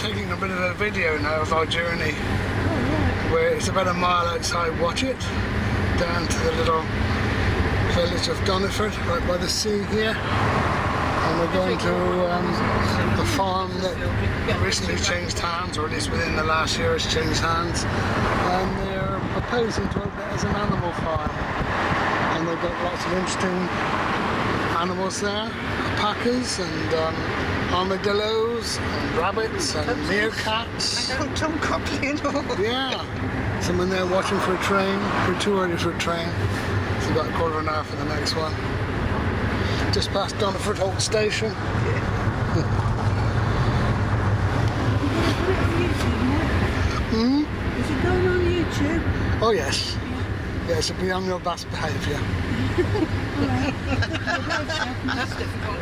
taking a bit of a video now of our journey. Where it's about a mile outside Watchet, down to the little village of Doniford, right by the sea here. And we're going to the farm that recently changed hands, or at least within the last year has changed hands. And they're proposing to open it as an animal farm. And they've got lots of interesting animals there, alpacas and armadillos and rabbits and meerkats. Tom Copley. Yeah. Someone there watching for a train. We're too early for a train. It's about a quarter of an hour for the next one. Just past Doniford Holt Station. Is it going on YouTube? Oh yes. Yes, it'll be on your best behaviour. That's difficult.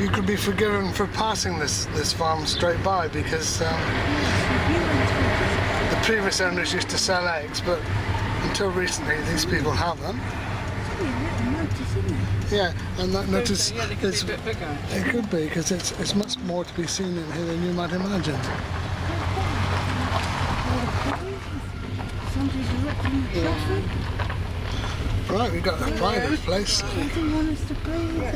You could be forgiven for passing this farm straight by because the previous owners used to sell eggs, but until recently these people haven't. Yeah, and that notice yeah, they could be a bit bigger. It could be, because it's much more to be seen in here than you might imagine. Somebody's erecting a trophy. Right, we've got a private place. Somebody wants us to play with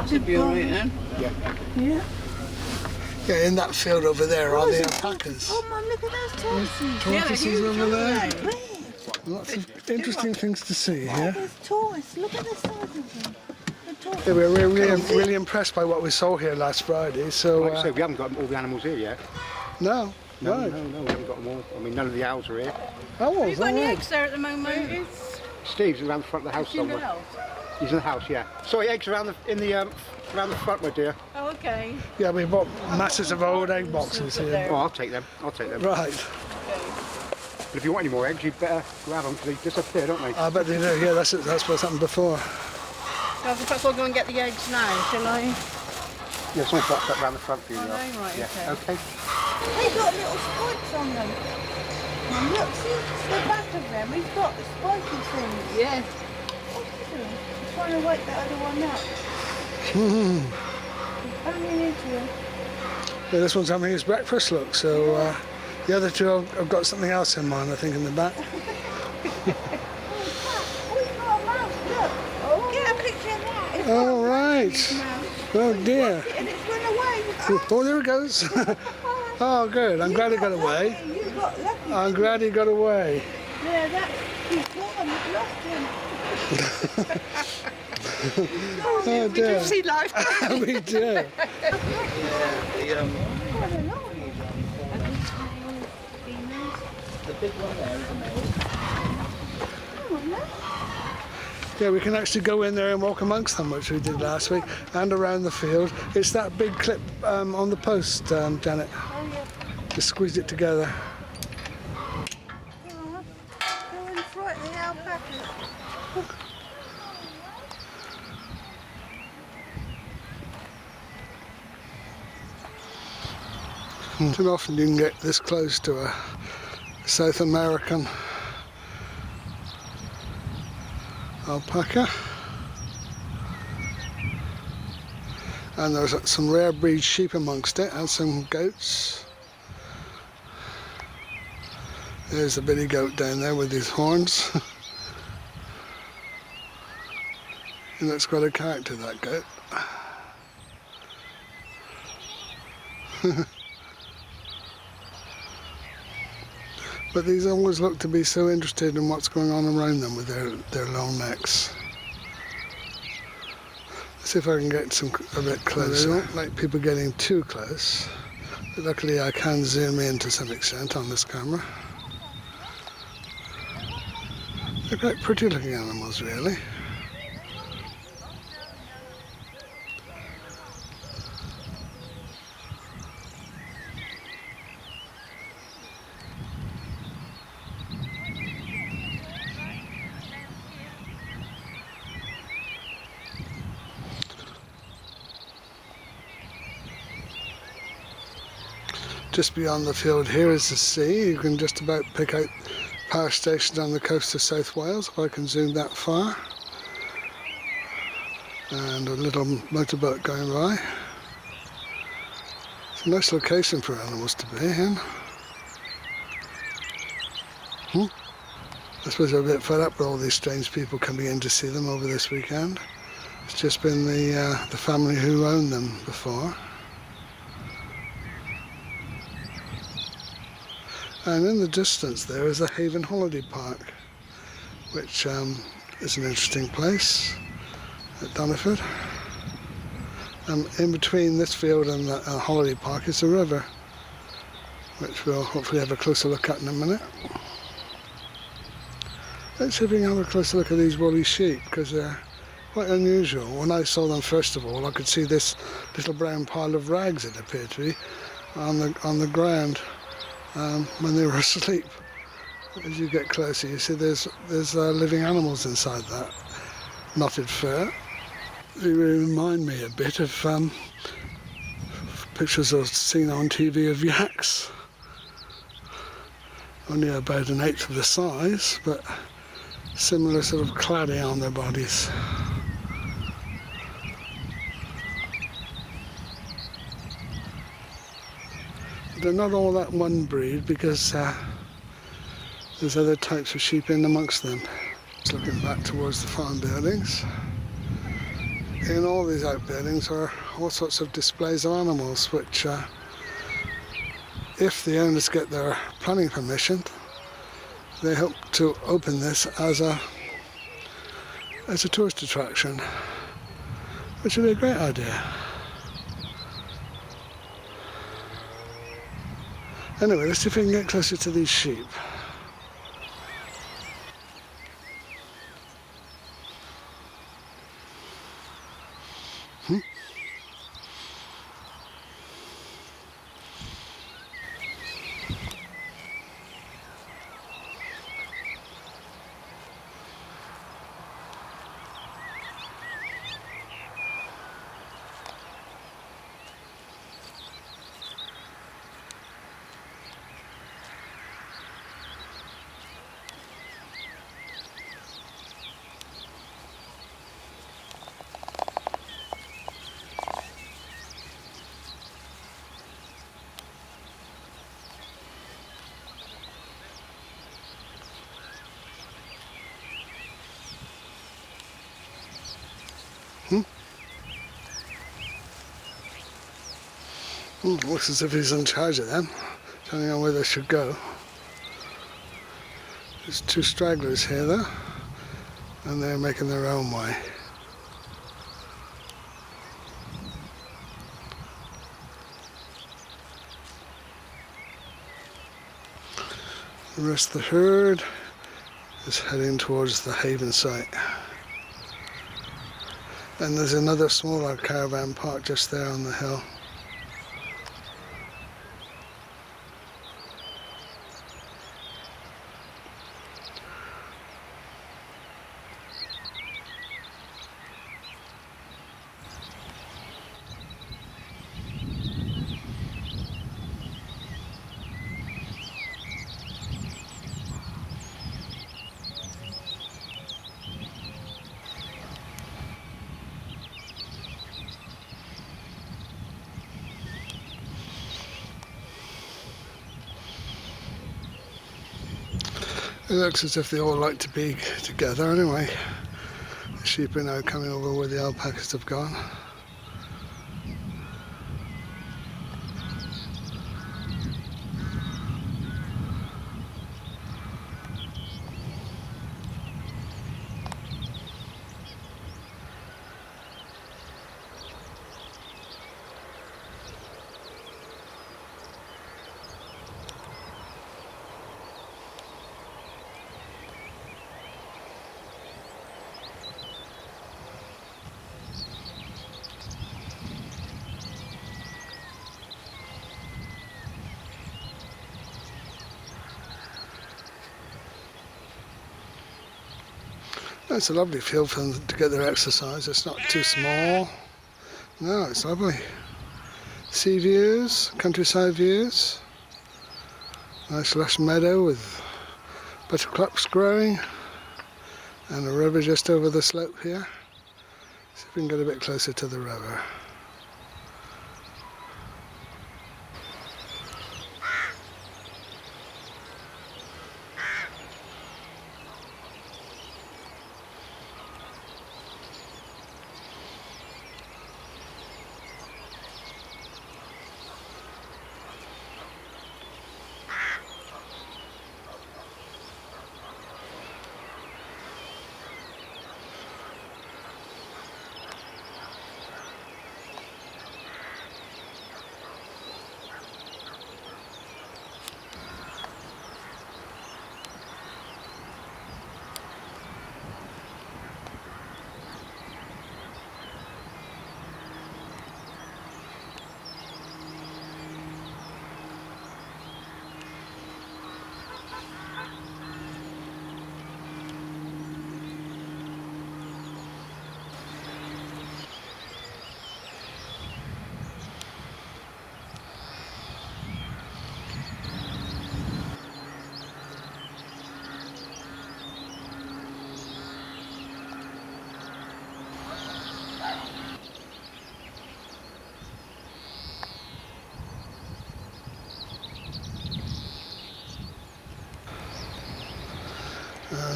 it. Should be alright then. Yeah. Yeah, in that field over there are the alpacas. Oh man, look at those tortoises. Tortoises over there. Where? Lots of interesting things to see Oh, here. there's tortoises. Look at the size of them. The tortoises. Yeah, we were really impressed by what we saw here last Friday. So, Like I say, we haven't got all the animals here yet. no, No, right. no, we haven't got them all. I mean, none of the owls are here. Oh, Have you got any right. eggs there at the moment? Steve's around the front of the house somewhere. He's in the house, yeah. Sorry, eggs around the around the front, my dear. Oh, okay. Yeah, we bought masses of old egg boxes here. Oh, I'll take them. Right. But if you want any more eggs, you'd better grab them because they disappear, don't they? I bet they do. Yeah, that's what's happened before. So perhaps I'll go and get the eggs now, shall I? Yeah, someone boxed up around the front for you. Oh, yeah. no, right, Yeah. Okay. They got little spikes on them. And look, see the back of them. We've got the spiky things. Yes. What's he doing? He's trying to wake that other one up. He's banging into him. Yeah, this one's having his breakfast, look. So the other two have got something else in mind, I think, in the back. Oh, he's got a mouse. Look. Get a picture of that. It's got Oh, a mouse right. in his mouth. Oh dear. And it's run away. Oh, there it goes. Oh, good. I'm glad he got away. You got lucky. I'm glad he got away. Yeah, he's gone. We've lost him. Oh dear. See life. We do. Yeah, we can actually go in there and walk amongst them, which we did last week, and around the field. It's that big clip on the post, Janet. Just squeezed it together. Go and frighten the alpacas. Too often you can get this close to a South American alpaca. And there's some rare breed sheep amongst it, and some goats. There's a bitty goat down there with his horns. And that's got a character, that goat. But these always look to be so interested in what's going on around them with their long necks. Let's see if I can get a bit closer. I don't like people getting too close. But luckily I can zoom in to some extent on this camera. They're quite pretty looking animals, really. Just beyond the field here is the sea. You can just about pick out power stations on the coast of South Wales, if I can zoom that far. and a little motorboat going by. It's a nice location for animals to be in. I suppose they're a bit fed up with all these strange people coming in to see them over this weekend. It's just been the family who owned them before. And in the distance there is the Haven Holiday Park, which is an interesting place at Doniford. In between this field and the holiday park is a river, which we'll hopefully have a closer look at in a minute. Let's see if we can have a closer look at these woolly sheep, because they're quite unusual. When I saw them first of all, I could see this little brown pile of rags, it appeared to be, on the ground when they were asleep. As you get closer, you see there's living animals inside that knotted fur. They remind me a bit of pictures I've seen on TV of yaks. Only about an eighth of the size, but similar sort of cladding on their bodies. They're not all that one breed, because there's other types of sheep in amongst them. Just looking back towards the farm buildings. In all these outbuildings are all sorts of displays of animals, which if the owners get their planning permission, they hope to open this as a tourist attraction, which would be a great idea. Anyway, let's see if we can get closer to these sheep. Looks as if he's in charge of them, telling them where they should go. There's two stragglers here though, and they're making their own way. The rest of the herd is heading towards the Haven site. And there's another smaller caravan park just there on the hill. It looks as if they all like to be together anyway. The sheep are now coming over where the alpacas have gone. It's a lovely field for them to get their exercise. It's not too small. No, it's lovely. Sea views, countryside views. Nice lush meadow with buttercups growing, and a river just over the slope here. See if we can get a bit closer to the river.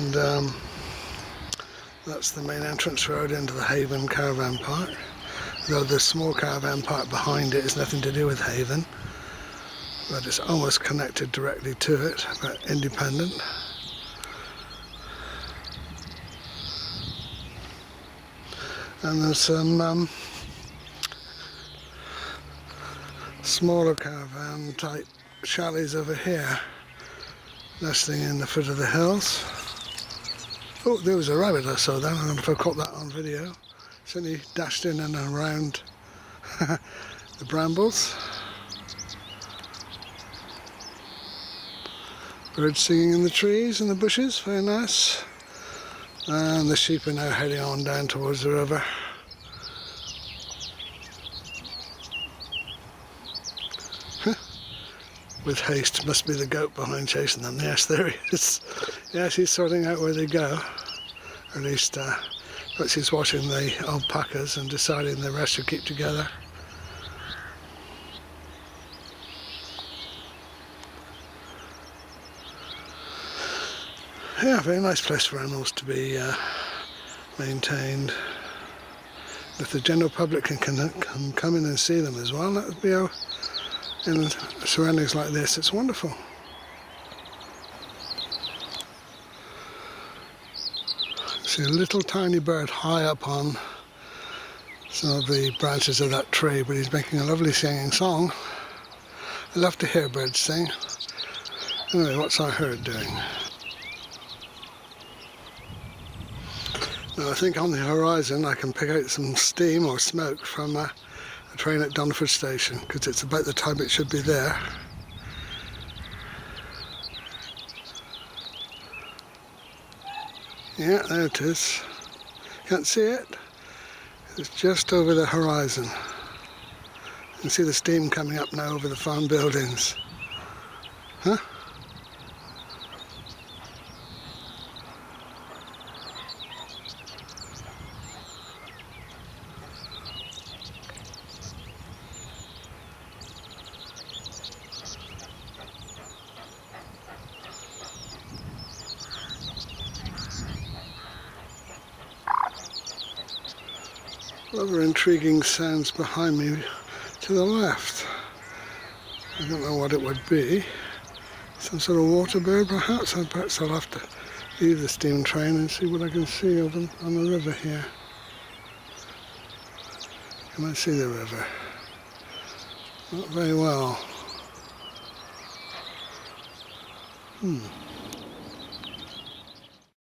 And that's the main entrance road into the Haven caravan park, though the small caravan park behind it is nothing to do with Haven, but it's almost connected directly to it, but independent. And there's some smaller caravan type chalets over here, nesting in the foot of the hills. Oh, there was a rabbit I saw then. I don't know if I caught that on video. Certainly dashed in and around the brambles. Birds singing in the trees and the bushes, very nice. And the sheep are now heading on down towards the river. With haste, must be the goat behind chasing them. Yes, there he is. Yes, he's sorting out where they go. Or at least, perhaps he's watching the alpacas and deciding the rest should keep together. Yeah, very nice place for animals to be maintained. If the general public can come in and see them as well, that would be in surroundings like this, it's wonderful. See a little tiny bird high up on some of the branches of that tree, but he's making a lovely singing song. I love to hear birds sing. Anyway, what's our herd doing? Now I think on the horizon I can pick out some steam or smoke from a train at Doniford station, because it's about the time it should be there. Yeah, there it is. Can't see it. It's just over the horizon. You can see the steam coming up now over the farm buildings. Huh? Other intriguing sounds behind me to the left. I don't know what it would be. Some sort of water bird perhaps? Perhaps I'll have to leave the steam train and see what I can see over on the river here. Can I see the river? Not very well.